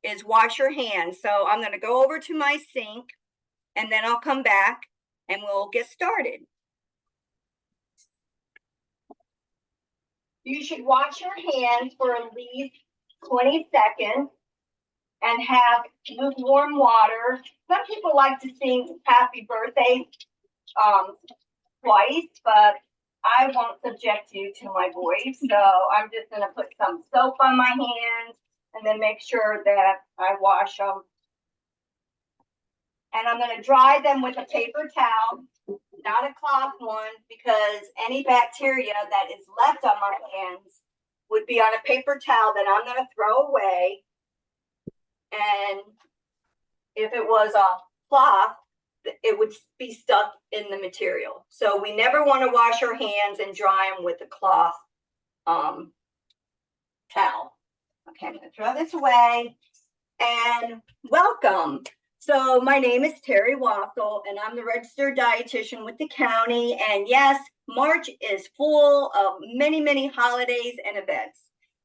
is wash your hands. So I'm going to go over to my sink and then I'll come back and we'll get started. You should wash your hands for at least 20 seconds and have lukewarm water. Some people like to sing happy birthday twice, but I won't subject you to my voice. So I'm just going to put some soap on my hands and then make sure that I wash them. And I'm going to dry them with a paper towel, not a cloth one, because any bacteria that is left on my hands would be on a paper towel that I'm going to throw away. And if it was a cloth, it would be stuck in the material. So we never want to wash our hands and dry them with a cloth towel. Okay, I'm going to throw this away. And welcome. So my name is Teri Wassel, and I'm the registered dietitian with the county. And yes, March is full of many, many holidays and events.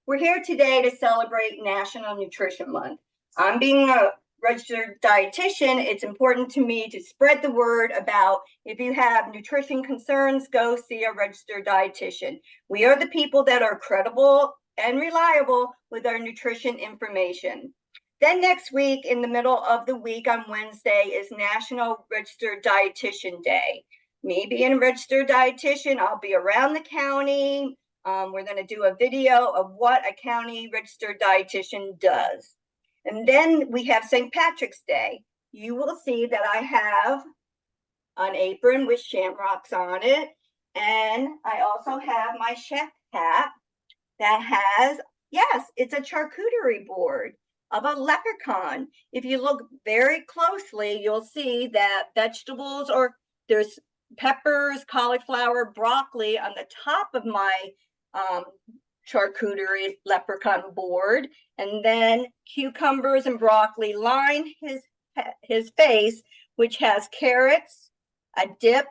We're here today to celebrate National Nutrition Month. I'm being a registered dietitian. It's important to me to spread the word about if you have nutrition concerns, go see a registered dietitian. We are the people that are credible and reliable with our nutrition information. Then next week, in the middle of the week on Wednesday, is National Registered Dietitian Day. Me being a registered dietitian, I'll be around the county. We're going to do a video of what a county registered dietitian does. And then we have St. Patrick's Day. You will see that I have an apron with shamrocks on it. And I also have my chef hat that has, yes, it's a charcuterie board of a leprechaun. If you look very closely, you'll see that vegetables, or there's peppers, cauliflower, broccoli on the top of my charcuterie leprechaun board, and then cucumbers and broccoli line his face, which has carrots, a dip,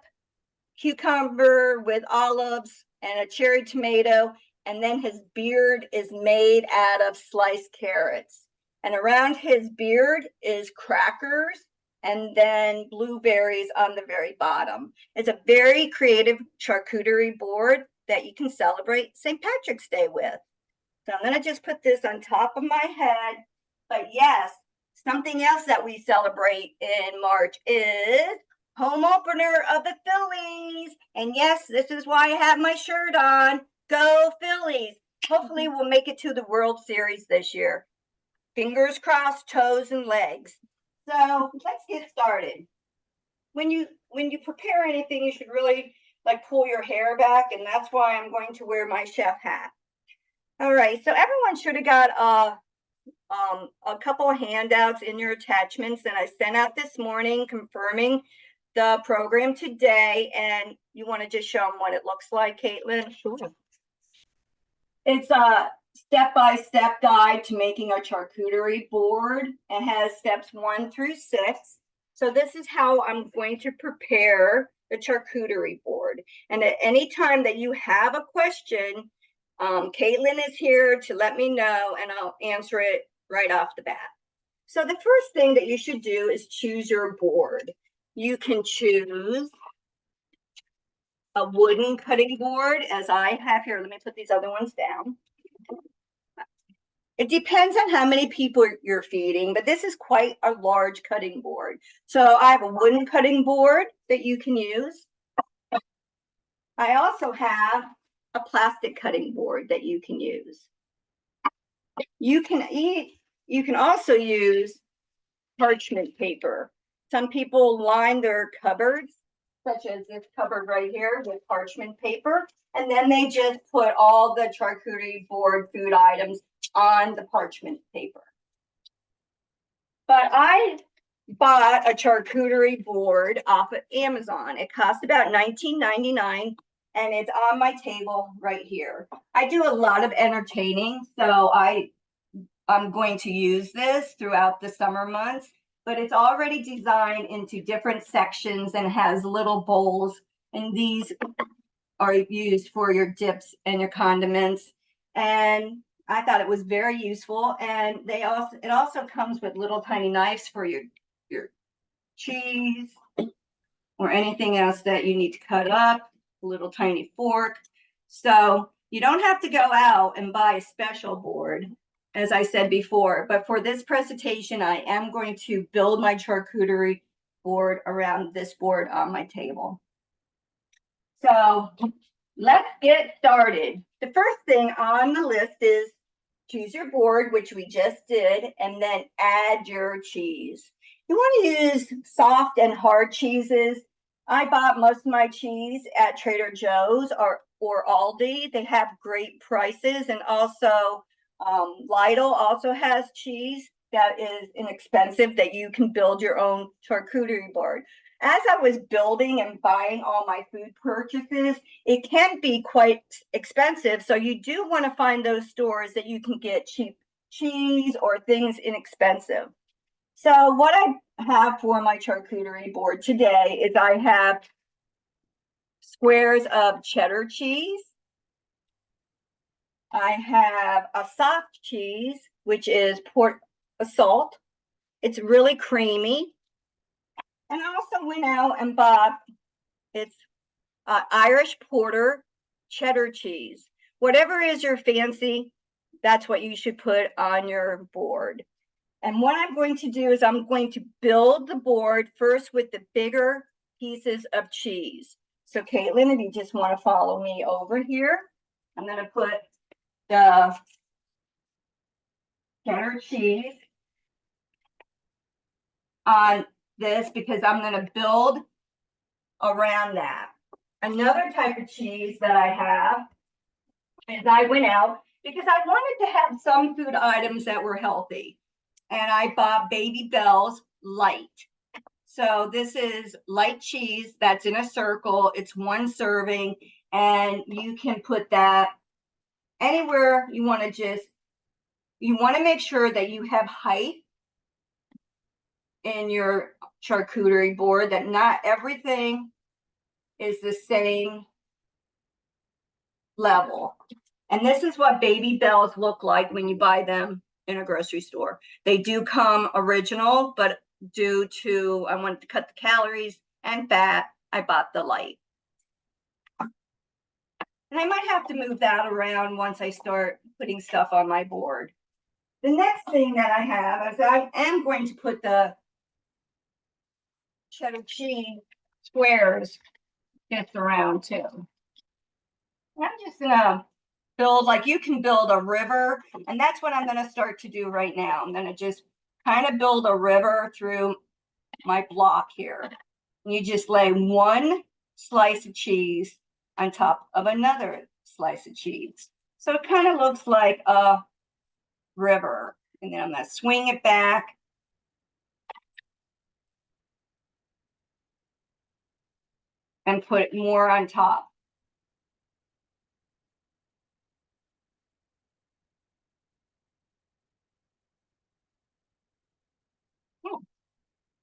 cucumber with olives, and a cherry tomato, and then his beard is made out of sliced carrots. And around his beard is crackers and then blueberries on the very bottom. It's a very creative charcuterie board that you can celebrate St. Patrick's Day with. So I'm going to just put this on top of my head. But yes, something else that we celebrate in March is home opener of the Phillies. And yes, this is why I have my shirt on. Go Phillies. Hopefully we'll make it to the World Series this year. Fingers crossed, toes and legs. So let's get started. When you prepare anything, you should really pull your hair back, and that's why I'm going to wear my chef hat. All right, so everyone should have got a couple of handouts in your attachments that I sent out this morning confirming the program today, and you want to just show them what it looks like, Caitlin? Sure. It's a step-by-step guide to making a charcuterie board. It has steps 1 through 6. So this is how I'm going to prepare the charcuterie board. And at any time that you have a question, Caitlin is here to let me know, and I'll answer it right off the bat. So the first thing that you should do is choose your board. You can choose a wooden cutting board, as I have here. Let me put these other ones down. It depends on how many people you're feeding, but this is quite a large cutting board. So I have a wooden cutting board that you can use. I also have a plastic cutting board that you can use. You can also use parchment paper. Some people line their cupboards, such as this cupboard right here, with parchment paper, and then they just put all the charcuterie board food items on the parchment paper. But I bought a charcuterie board off of Amazon. It cost about $19.99, and it's on my table right here. I do a lot of entertaining, so I'm going to use this throughout the summer months, but it's already designed into different sections and has little bowls, and these are used for your dips and your condiments. And I thought it was very useful, and it also comes with little tiny knives for your cheese or anything else that you need to cut up, a little tiny fork. So you don't have to go out and buy a special board, as I said before, but for this presentation, I am going to build my charcuterie board around this board on my table. So let's get started. The first thing on the list is choose your board, which we just did, and then add your cheese. You want to use soft and hard cheeses. I bought most of my cheese at Trader Joe's or Aldi. They have great prices, and also Lidl also has cheese that is inexpensive that you can build your own charcuterie board. As I was building and buying all my food purchases, it can be quite expensive. So you do want to find those stores that you can get cheap cheese or things inexpensive. So what I have for my charcuterie board today is I have squares of cheddar cheese. I have a soft cheese, which is port salt. It's really creamy. And I also went out and bought it's Irish Porter cheddar cheese. Whatever is your fancy, that's what you should put on your board. And what I'm going to do is I'm going to build the board first with the bigger pieces of cheese. So Caitlin, if you just want to follow me over here, I'm going to put the cheddar cheese on this because I'm going to build around that. Another type of cheese that I have is I went out because I wanted to have some food items that were healthy. And I bought Baby Bell's Light. So this is light cheese that's in a circle. It's one serving, and you can put that anywhere you want to you want to make sure that you have height in your charcuterie board, that not everything is the same level. And this is what Baby Bells look like when you buy them in a grocery store. They do come original, but due to I wanted to cut the calories and fat, I bought the light. And I might have to move that around once I start putting stuff on my board. The next thing that I have is I am going to put the cheddar cheese squares just around too. I'm just gonna build, like you can build a river, and that's what I'm going to start to do right now. I'm going to just kind of build a river through my block here. And you just lay one slice of cheese on top of another slice of cheese. So it kind of looks like a river. And then I'm going to swing it back. And put more on top.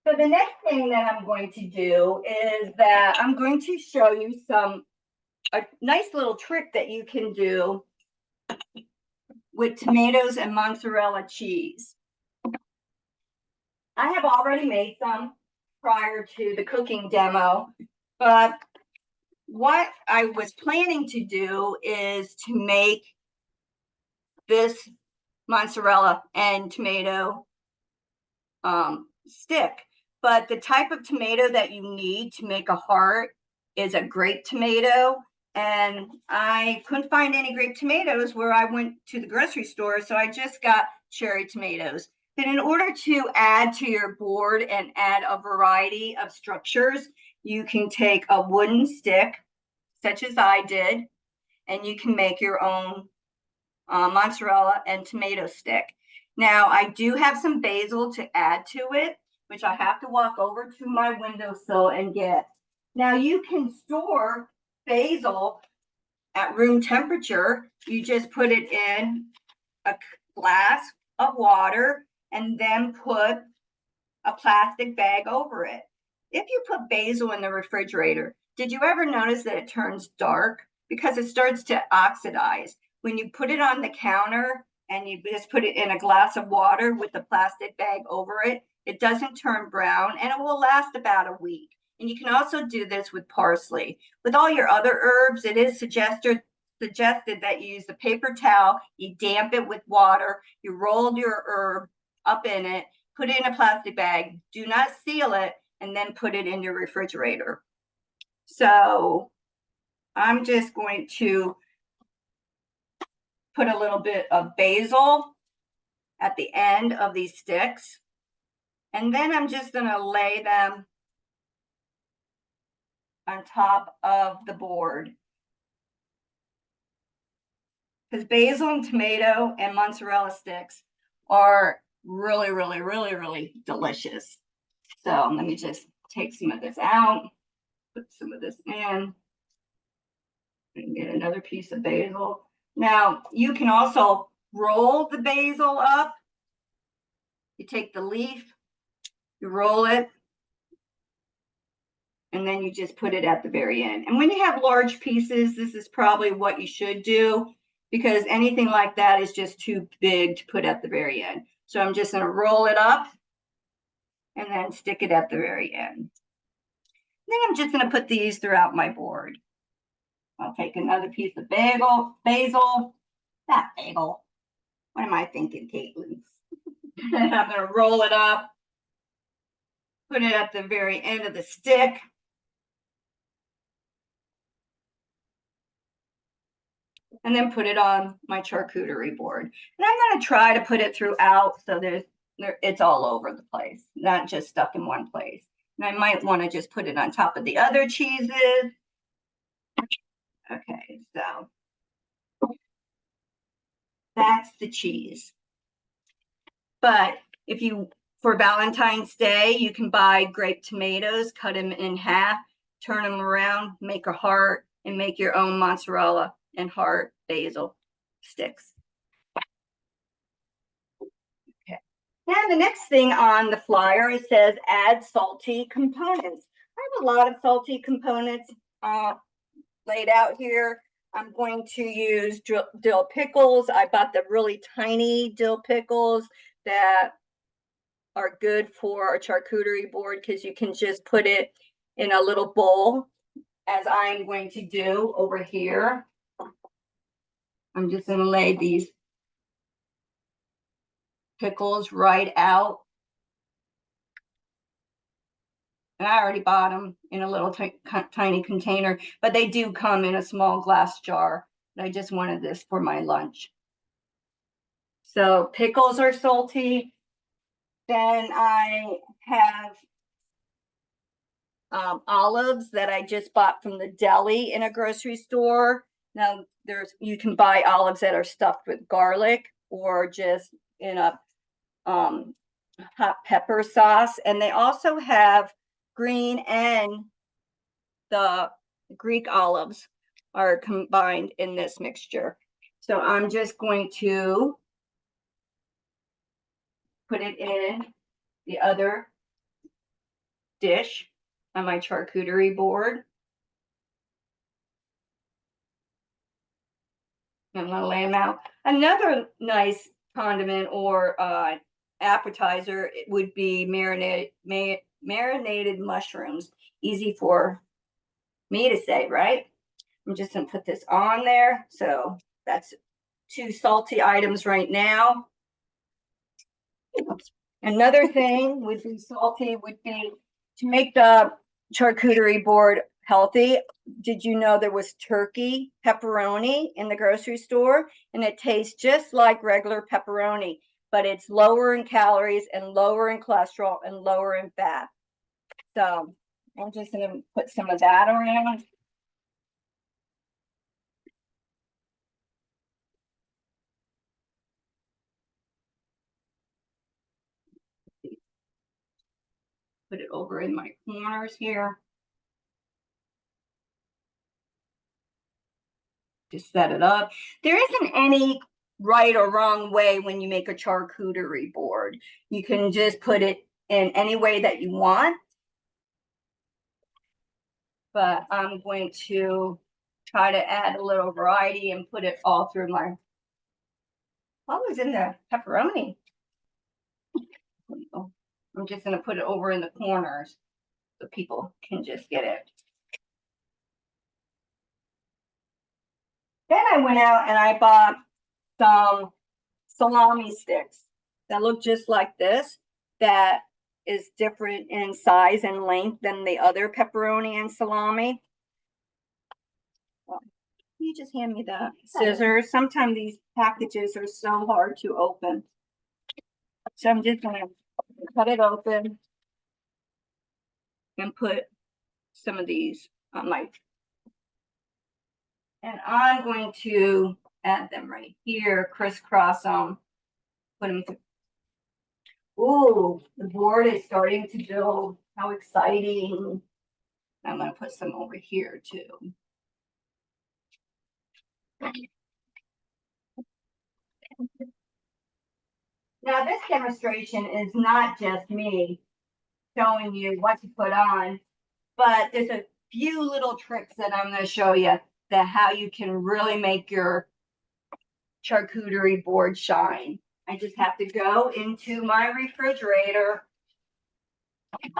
So the next thing that I'm going to do is that I'm going to show you a nice little trick that you can do with tomatoes and mozzarella cheese. I have already made some prior to the cooking demo, but what I was planning to do is to make this mozzarella and tomato stick. But the type of tomato that you need to make a heart is a grape tomato. And I couldn't find any grape tomatoes where I went to the grocery store. So I just got cherry tomatoes. But in order to add to your board and add a variety of structures, you can take a wooden stick, such as I did, and you can make your own mozzarella and tomato stick. Now, I do have some basil to add to it, which I have to walk over to my windowsill and get. Now, you can store basil at room temperature. You just put it in a glass of water and then put a plastic bag over it. If you put basil in the refrigerator, did you ever notice that it turns dark? Because it starts to oxidize. When you put it on the counter, and you just put it in a glass of water with the plastic bag over it. It doesn't turn brown, and it will last about a week. And you can also do this with parsley. With all your other herbs, it is suggested that you use the paper towel, you damp it with water, you roll your herb up in it, put it in a plastic bag, do not seal it, and then put it in your refrigerator. So I'm just going to put a little bit of basil at the end of these sticks. And then I'm just going to lay them on top of the board. Because basil and tomato and mozzarella sticks are really, really, really, really delicious. So let me just take some of this out, put some of this in, and get another piece of basil. Now, you can also roll the basil up. You take the leaf, you roll it, and then you just put it at the very end. And when you have large pieces, this is probably what you should do, because anything like that is just too big to put at the very end. So I'm just going to roll it up and then stick it at the very end. Then I'm just going to put these throughout my board. I'll take another piece of basil, not bagel. What am I thinking, Caitlin? And I'm going to roll it up, put it at the very end of the stick. And then put it on my charcuterie board. And I'm going to try to put it throughout so it's all over the place, not just stuck in one place. And I might want to just put it on top of the other cheeses. Okay, so that's the cheese. But if you, for Valentine's Day, you can buy grape tomatoes, cut them in half, turn them around, make a heart, and make your own mozzarella and heart basil sticks. Okay. Now the next thing on the flyer, it says add salty components. I have a lot of salty components laid out here. I'm going to use dill pickles. I bought the really tiny dill pickles that are good for a charcuterie board because you can just put it in a little bowl, as I'm going to do over here. I'm just going to lay these pickles right out. And I already bought them in a little tiny container, but they do come in a small glass jar. I just wanted this for my lunch. So pickles are salty. Then I have olives that I just bought from the deli in a grocery store. Now you can buy olives that are stuffed with garlic or just in a hot pepper sauce. And they also have green and the Greek olives are combined in this mixture. So I'm just going to put it in the other dish on my charcuterie board. I'm going to lay them out. Another nice condiment or appetizer would be marinated mushrooms. Easy for me to say, right? I'm just going to put this on there. So that's 2 salty items right now. Another thing would be salty would be to make the charcuterie board healthy. Did you know there was turkey pepperoni in the grocery store? And it tastes just like regular pepperoni, but it's lower in calories and lower in cholesterol and lower in fat. So I'm just going to put some of that around. Put it over in my corners here. Just set it up. There isn't any right or wrong way when you make a charcuterie board. You can just put it in any way that you want. But I'm going to try to add a little variety and put it all through my Always in the pepperoni. I'm just going to put it over in the corners so people can just get it. Then I went out and I bought some salami sticks that look just like this, that is different in size and length than the other pepperoni and salami. You just hand me the scissors. Sometimes these packages are so hard to open. So I'm just going to cut it open and put some of these on my, and I'm going to add them right here, crisscross them, put them through. Ooh, the board is starting to build. How exciting. I'm going to put some over here too. Now this demonstration is not just me showing you what to put on, but there's a few little tricks that I'm going to show you that how you can really make your charcuterie board shine. I just have to go into my refrigerator and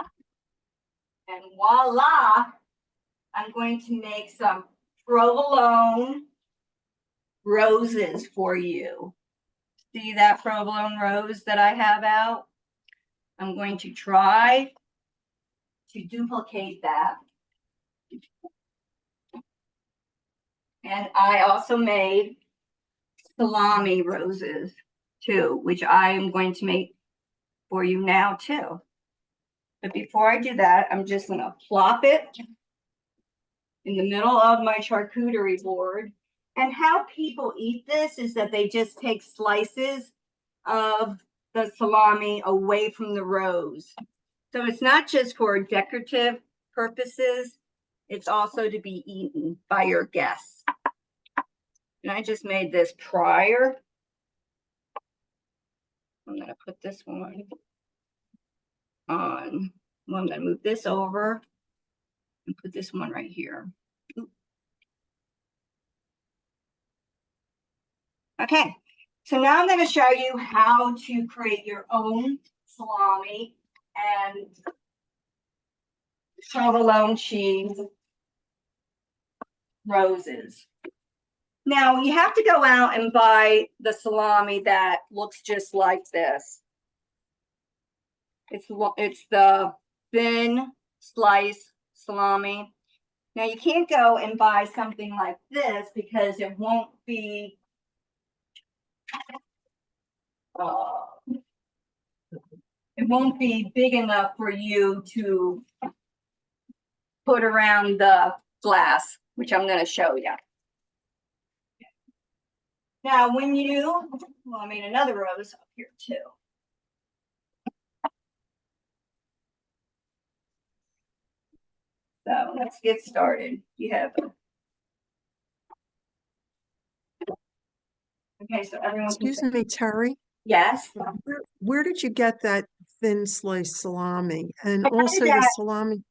voila, I'm going to make some provolone roses for you. See that provolone rose that I have out? I'm going to try to duplicate that. And I also made salami roses too, which I am going to make for you now too. But before I do that, I'm just going to plop it in the middle of my charcuterie board. And how people eat this is that they just take slices of the salami away from the rose. So it's not just for decorative purposes, it's also to be eaten by your guests. And I just made this prior. I'm going to put this one on. Well, I'm going to move this over and put this one right here. Okay, so now I'm going to show you how to create your own salami and provolone cheese roses. Now you have to go out and buy the salami that looks just like this. It's the thin slice salami. Now you can't go and buy something like this because it won't be big enough for you to put around the glass, which I'm going to show you. Now, when you, well, I made another rose up here too. So let's get started. You have, okay, so everyone. Excuse me, Teri. Yes. Where did you get that thin sliced salami? And also the salami?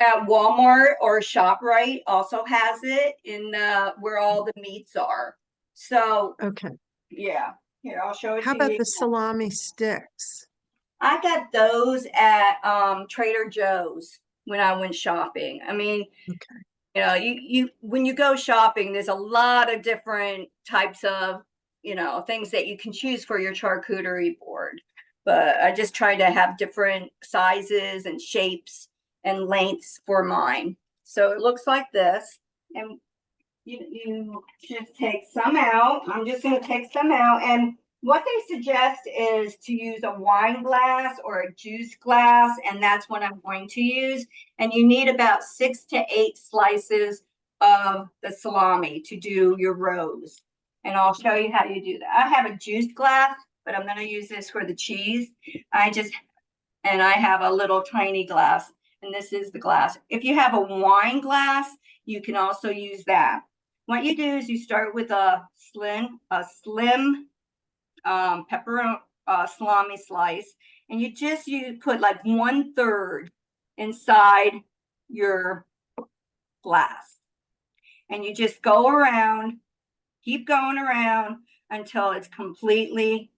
At Walmart or ShopRite also has it in where all the meats are. So okay. Yeah. Here, I'll show it to you. How about the salami sticks? I got those at Trader Joe's when I went shopping. I mean, okay. You know, you when you go shopping, there's a lot of different types of, things that you can choose for your charcuterie board. But I just tried to have different sizes and shapes and lengths for mine. So it looks like this. And you just take some out. I'm just going to take some out. And what they suggest is to use a wine glass or a juice glass. And that's what I'm going to use. And you need about 6 to 8 slices of the salami to do your rose. And I'll show you how you do that. I have a juice glass, but I'm going to use this for the cheese. I have a little tiny glass, and this is the glass. If you have a wine glass, you can also use that. What you do is you start with a slim pepper salami slice, and you put like 1/3 inside your glass, and you just go around, keep going around until it's completely,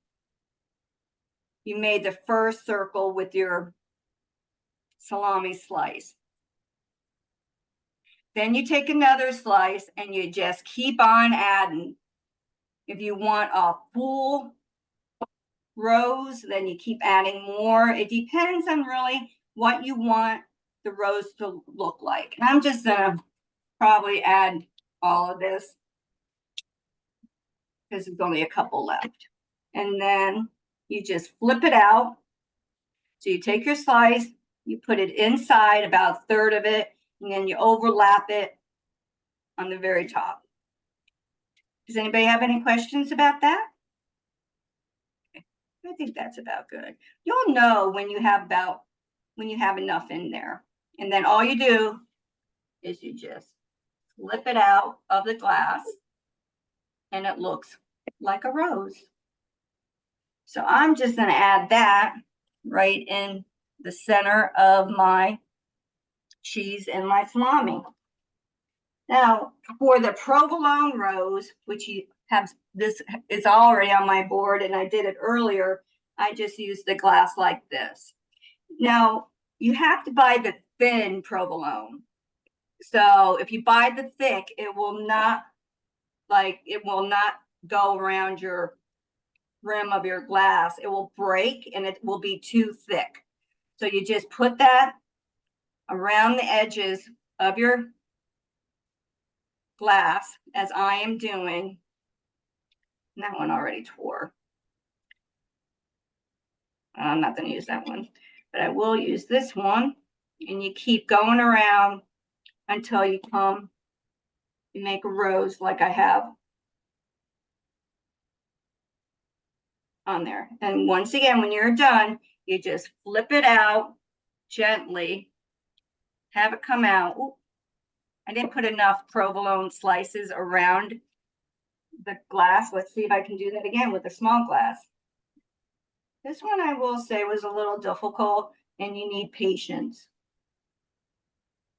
you made the first circle with your salami slice. Then you take another slice and you just keep on adding. If you want a full rose, then you keep adding more. It depends on really what you want the rose to look like. And I'm just gonna probably add all of this because there's only a couple left. And then you just flip it out. So you take your slice, you put it inside about a third of it, and then you overlap it on the very top. Does anybody have any questions about that? I think that's about good. You'll know when you have enough in there. And then all you do is you just flip it out of the glass and it looks like a rose. So I'm just going to add that right in the center of my cheese and my salami. Now, for the provolone rose, which you have, this is already on my board and I did it earlier, I just used the glass like this. Now, you have to buy the thin provolone. So if you buy the thick, it will not go around your rim of your glass. It will break and it will be too thick. So you just put that around the edges of your glass, as I am doing. And that one already tore. I'm not going to use that one, but I will use this one. And you keep going around until you make a rose like I have on there. And once again, when you're done, you just flip it out gently, have it come out. Ooh, I didn't put enough provolone slices around the glass. Let's see if I can do that again with a small glass. This one I will say was a little difficult and you need patience.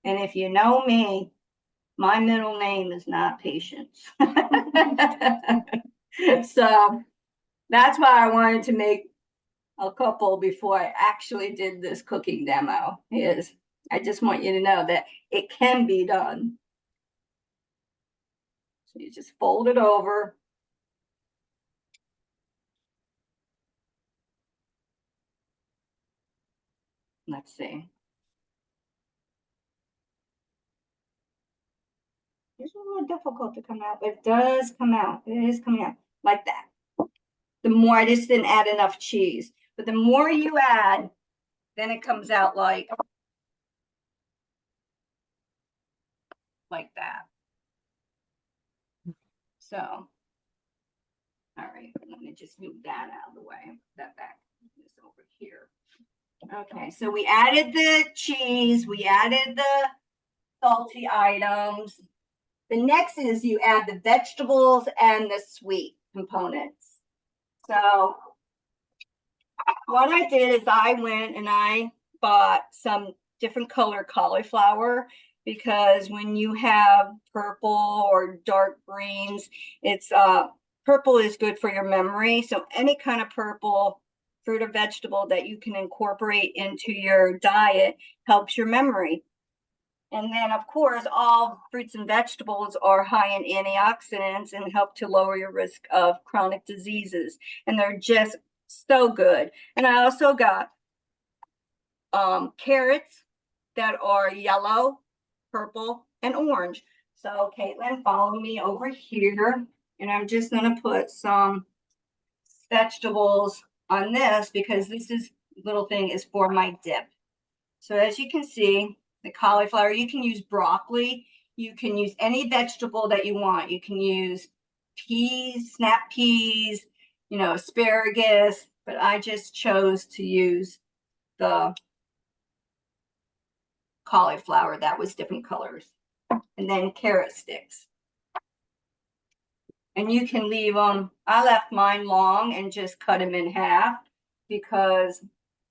And if you know me, my middle name is not Patience. So that's why I wanted to make a couple before I actually did this cooking demo. I just want you to know that it can be done. So you just fold it over. Let's see. It's a little difficult to come out, but it does come out. It is coming out like that. The more, I just didn't add enough cheese, but the more you add, then it comes out like that. So, all right, let me just move that out of the way. That back, this over here. Okay, so we added the cheese, we added the salty items. The next is you add the vegetables and the sweet components. So what I did is I went and I bought some different color cauliflower, because when you have purple or dark greens, it's purple is good for your memory. So any kind of purple fruit or vegetable that you can incorporate into your diet helps your memory. And then, of course, all fruits and vegetables are high in antioxidants and help to lower your risk of chronic diseases. And they're just so good. And I also got carrots that are yellow, purple, and orange. So, Caitlin, follow me over here. And I'm just going to put some vegetables on this, because this little thing is for my dip. So as you can see, the cauliflower, you can use broccoli, you can use any vegetable that you want. You can use peas, snap peas, asparagus, but I just chose to use the cauliflower that was different colors. And then carrot sticks. And you can leave them, I left mine long and just cut them in half, because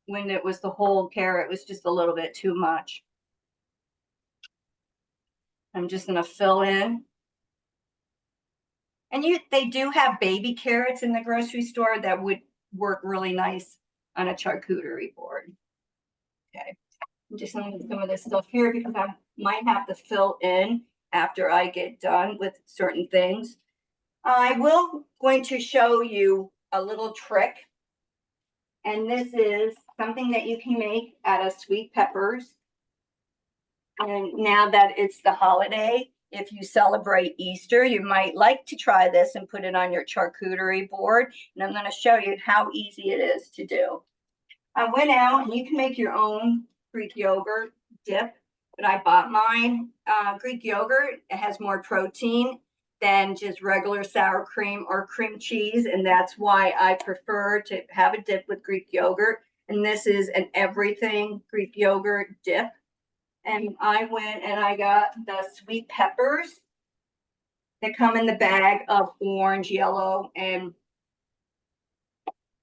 when it was the whole carrot, it was just a little bit too much. I'm just going to fill in And they do have baby carrots in the grocery store that would work really nice on a charcuterie board. Okay, I'm just going to some of this stuff here because I might have to fill in after I get done with certain things. I will going to show you a little trick. And this is something that you can make out of sweet peppers. And now that it's the holiday, if you celebrate Easter, you might like to try this and put it on your charcuterie board. And I'm going to show you how easy it is to do. I went out, and you can make your own Greek yogurt dip, but I bought mine. Greek yogurt, it has more protein than just regular sour cream or cream cheese, and that's why I prefer to have a dip with Greek yogurt. And this is an everything Greek yogurt dip. And I went and I got the sweet peppers that come in the bag of orange, yellow, and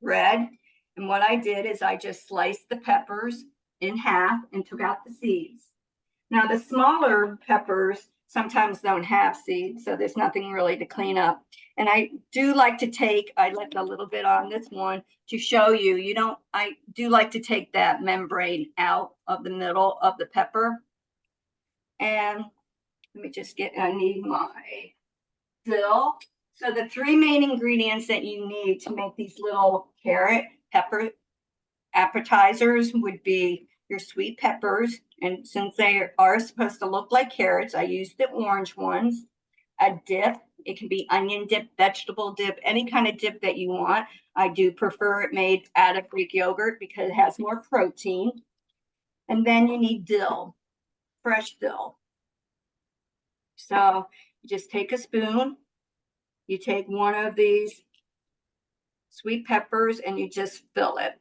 red. And what I did is I just sliced the peppers in half and took out the seeds. Now, the smaller peppers sometimes don't have seeds, so there's nothing really to clean up. And I do like to I left a little bit on this one to show you, I do like to take that membrane out of the middle of the pepper. And let me just I need my dill. So the three main ingredients that you need to make these little carrot pepper appetizers would be your sweet peppers. And since they are supposed to look like carrots, I use the orange ones. A dip, it can be onion dip, vegetable dip, any kind of dip that you want. I do prefer it made out of Greek yogurt because it has more protein. And then you need dill, fresh dill. So you just take a spoon, you take one of these sweet peppers, and you just fill it.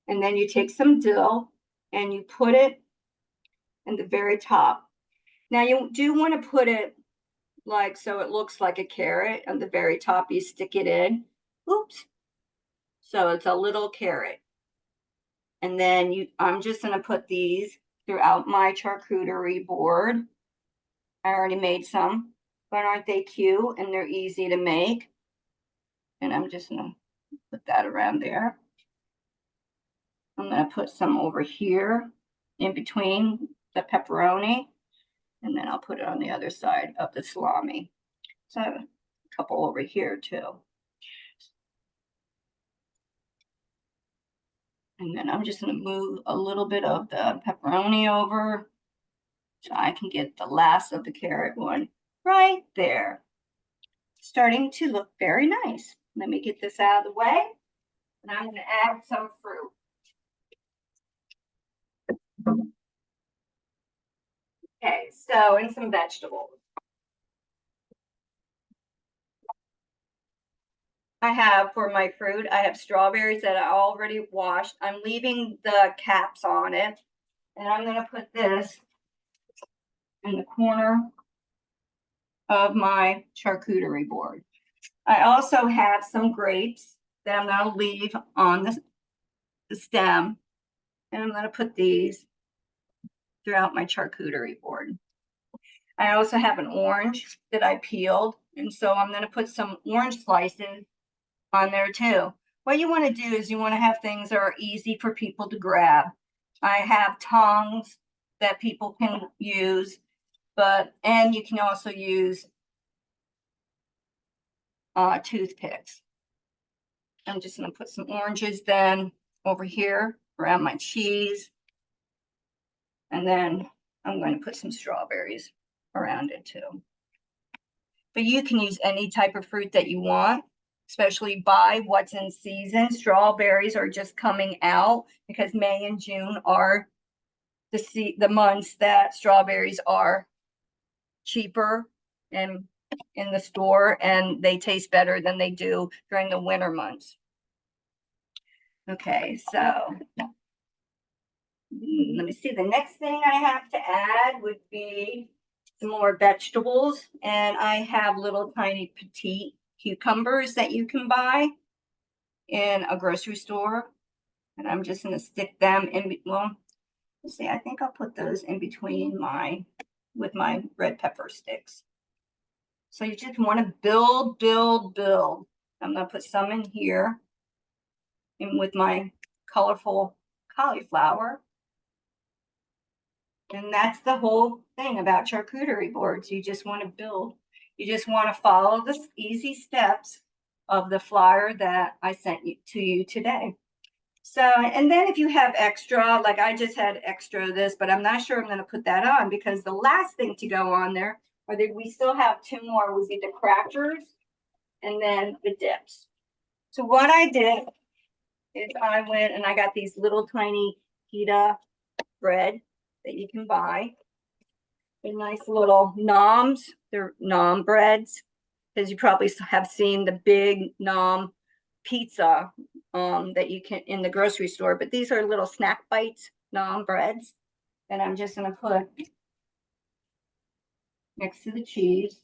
And then you take some dill and you put it in the very top. Now you do want to put it like so it looks like a carrot on the very top. You stick it in. Oops. So it's a little carrot. And then I'm just going to put these throughout my charcuterie board. I already made some, but aren't they cute? And they're easy to make. And I'm just going to put that around there. I'm going to put some over here in between the pepperoni, and then I'll put it on the other side of the salami. So I have a couple over here too. And then I'm just going to move a little bit of the pepperoni over so I can get the last of the carrot one right there. Starting to look very nice. Let me get this out of the way, and I'm going to add some fruit. Okay, so and some vegetables. I have for my fruit, I have strawberries that I already washed. I'm leaving the caps on it, and I'm going to put this in the corner of my charcuterie board. I also have some grapes that I'm going to leave on the stem, and I'm going to put these throughout my charcuterie board. I also have an orange that I peeled, and so I'm going to put some orange slices on there too. What you want to do is you want to have things that are easy for people to grab. I have tongs that people can use, and you can also use toothpicks. I'm just going to put some oranges then over here around my cheese. And then I'm going to put some strawberries around it too. But you can use any type of fruit that you want, especially buy what's in season. Strawberries are just coming out because May and June are the months that strawberries are cheaper and in the store, and they taste better than they do during the winter months. Okay, so let me see. The next thing I have to add would be some more vegetables, and I have little tiny petite cucumbers that you can buy in a grocery store, and I'm just going to stick them in. Well, let's see. I think I'll put those in between my with my red pepper sticks. So you just want to build, build, build. I'm going to put some in here and with my colorful cauliflower. And that's the whole thing about charcuterie boards. You just want to build. You just want to follow the easy steps of the flyer that I sent to you today. So, and then if you have extra, like I just had extra of this, but I'm not sure I'm going to put that on because the last thing to go on there, or we still have two more, would be the crackers and then the dips. So what I did is I went and I got these little tiny pita bread that you can buy. They're nice little noms. They're nom breads, because you probably have seen the big nom pizza that you can in the grocery store. But these are little snack bites, nom breads. And I'm just going to put next to the cheese.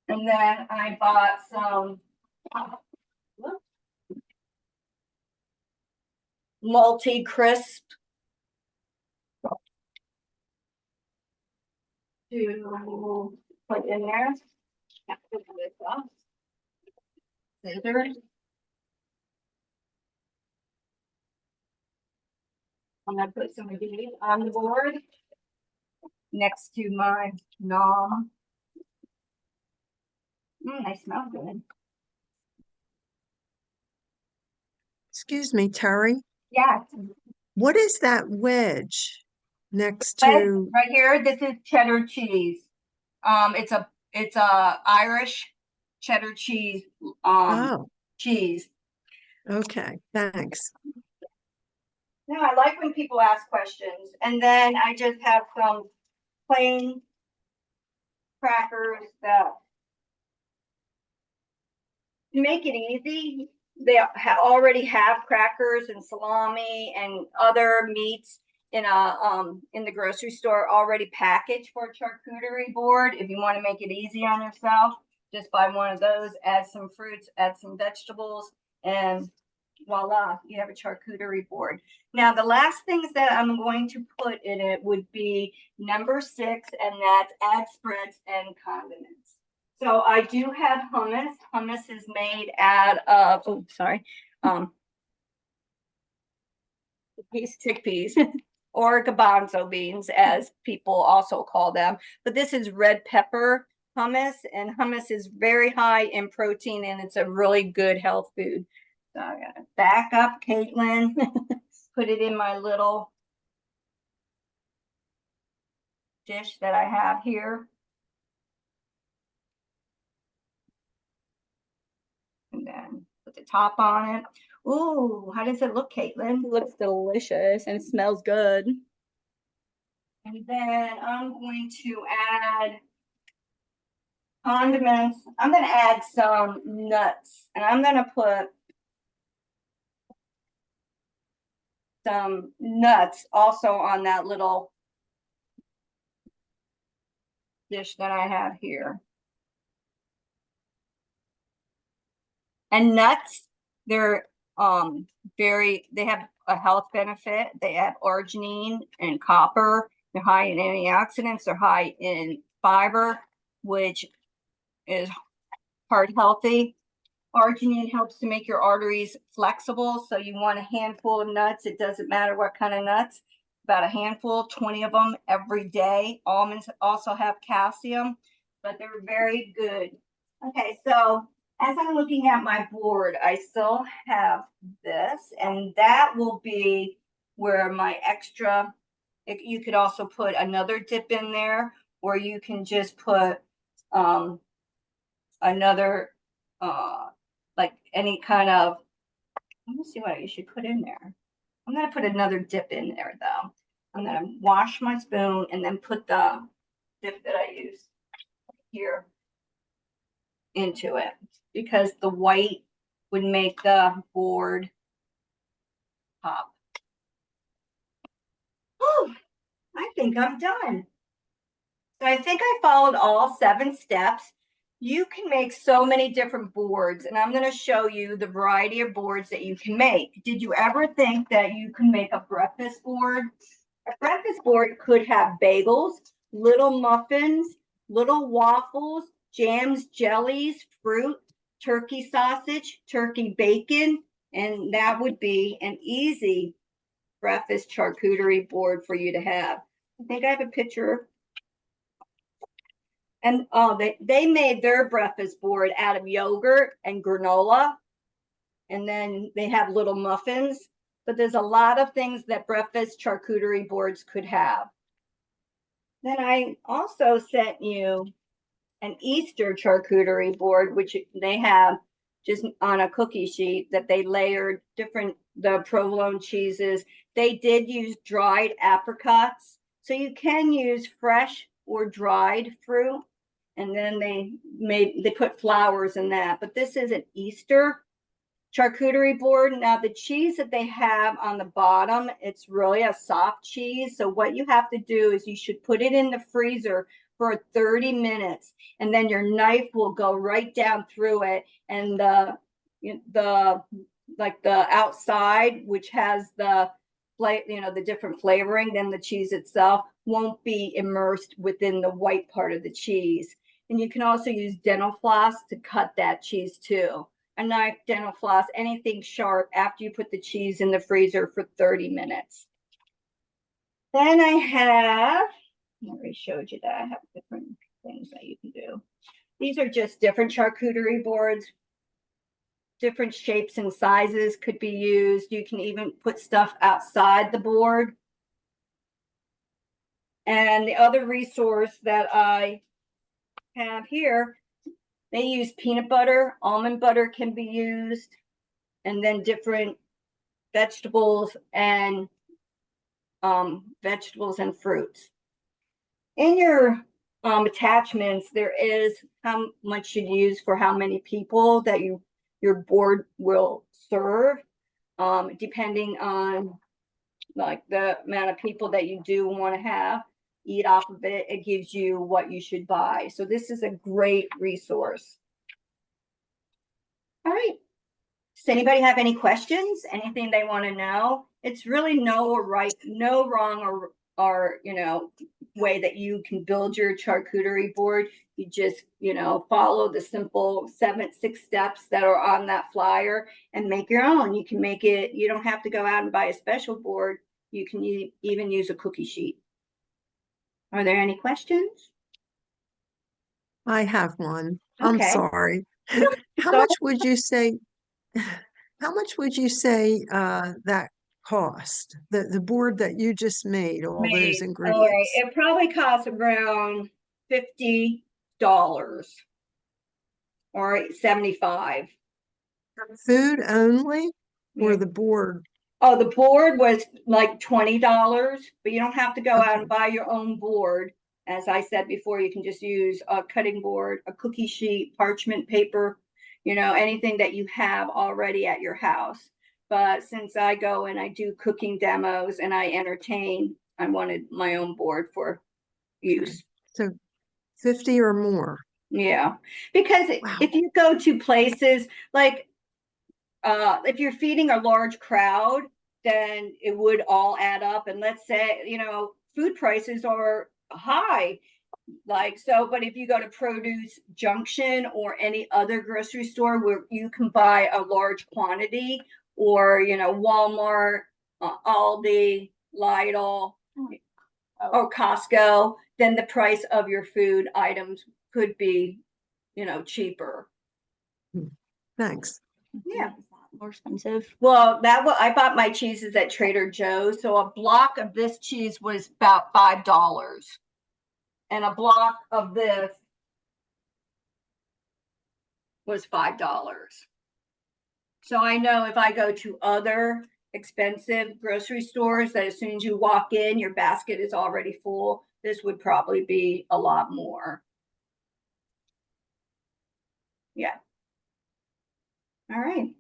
And then I bought some multi-crisp to put in there. Scissors. I'm going to put some of these on the board next to my nom. They smell good. Excuse me, Teri. Yeah. What is that wedge next Right to? here, this is cheddar cheese. It's a Irish cheddar cheese Oh, cheese. okay, thanks. No, I like when people ask questions. And then I just have some plain crackers that make it easy. They already have crackers and salami and other meats in the grocery store already packaged for a charcuterie board. If you want to make it easy on yourself, just buy one of those, add some fruits, add some vegetables, and voila, you have a charcuterie board. Now, the last things that I'm going to put in it would be number 6, and that's add spreads and condiments. So I do have hummus. Hummus is made out of, chickpeas or garbanzo beans, as people also call them. But this is red pepper hummus, and hummus is very high in protein, and it's a really good health food. So I gotta back up, Caitlin, put it in my little dish that I have here. And then put the top on it. Ooh, how does it look, Caitlin? It looks delicious and it smells good. And then I'm going to add condiments. I'm going to add some nuts, and I'm going to put some nuts also on that little dish that I have here. And nuts, they're they have a health benefit. They have arginine and copper. They're high in antioxidants. They're high in fiber, which is heart healthy. Arginine helps to make your arteries flexible. So you want a handful of nuts. It doesn't matter what kind of nuts, about a handful, 20 of them every day. Almonds also have calcium, but they're very good. Okay, so as I'm looking at my board, I still have this, and that will be where my extra, you could also put another dip in there, or you can just put another, like any kind of, let me see what you should put in there. I'm going to put another dip in there, though. I'm going to wash my spoon and then put the dip that I use here into it, because the white would make the board pop. Oh, I think I'm done. So I think I followed all 7 steps. You can make so many different boards, and I'm going to show you the variety of boards that you can make. Did you ever think that you can make a breakfast board? A breakfast board could have bagels, little muffins, little waffles, jams, jellies, fruit, turkey sausage, turkey bacon, and that would be an easy breakfast charcuterie board for you to have. I think I have a picture. And they made their breakfast board out of yogurt and granola. And then they have little muffins. But there's a lot of things that breakfast charcuterie boards could have. Then I also sent you an Easter charcuterie board, which they have just on a cookie sheet that they layered the provolone cheeses. They did use dried apricots. So you can use fresh or dried fruit. And then they put flowers in that. But this is an Easter charcuterie board. Now the cheese that they have on the bottom, it's really a soft cheese. So what you have to do is you should put it in the freezer for 30 minutes, and then your knife will go right down through it, and the outside, which has the different flavoring, then the cheese itself won't be immersed within the white part of the cheese. And you can also use dental floss to cut that cheese too. A knife, dental floss, anything sharp after you put the cheese in the freezer for 30 minutes. Then I already showed you that. I have different things that you can do. These are just different charcuterie boards. Different shapes and sizes could be used. You can even put stuff outside the board. And the other resource that I have here, they use peanut butter, almond butter can be used, and then different vegetables and fruits. In your attachments, there is how much you use for how many people that your board will serve, depending on like the amount of people that you do want to have eat off of it. It gives you what you should buy. So this is a great resource. All right. Does anybody have any questions? Anything they want to know? It's really no wrong or way that you can build your charcuterie board. You just follow the simple 6 steps that are on that flyer and make your own. You can make it. You don't have to go out and buy a special board. You can even use a cookie sheet. Are there any questions? I have one. Okay. I'm sorry. How much would you say? How much would you say that cost? The board that you just made, all those ingredients. All right. It probably costs around $50 or $75. Food only, or the board? Oh, the board was like $20, but you don't have to go out and buy your own board. As I said before, you can just use a cutting board, a cookie sheet, parchment paper, anything that you have already at your house. But since I go and I do cooking demos and I entertain, I wanted my own board for use. So 50 or more. Yeah, because if you go to places like if you're feeding a large crowd, then it would all add up. And let's say, food prices are high. But if you go to Produce Junction or any other grocery store where you can buy a large quantity, or, Walmart, Aldi, Lidl, or Costco, then the price of your food items could be, cheaper. Thanks. Yeah. More expensive. Well, I bought my cheeses at Trader Joe's. So a block of this cheese was about $5. And a block of this was $5. So I know if I go to other expensive grocery stores that as soon as you walk in, your basket is already full, this would probably be a lot more. Yeah. All right.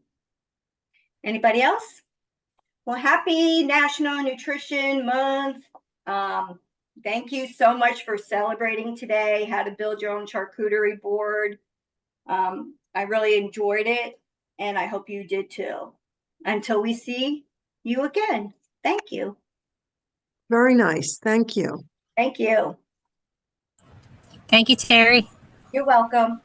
Anybody else? Well, happy National Nutrition Month. Thank you so much for celebrating today, how to build your own charcuterie board. I really enjoyed it, and I hope you did too. Until we see you again. Thank you. Very nice. Thank you. Thank you. Thank you, Terry. You're welcome.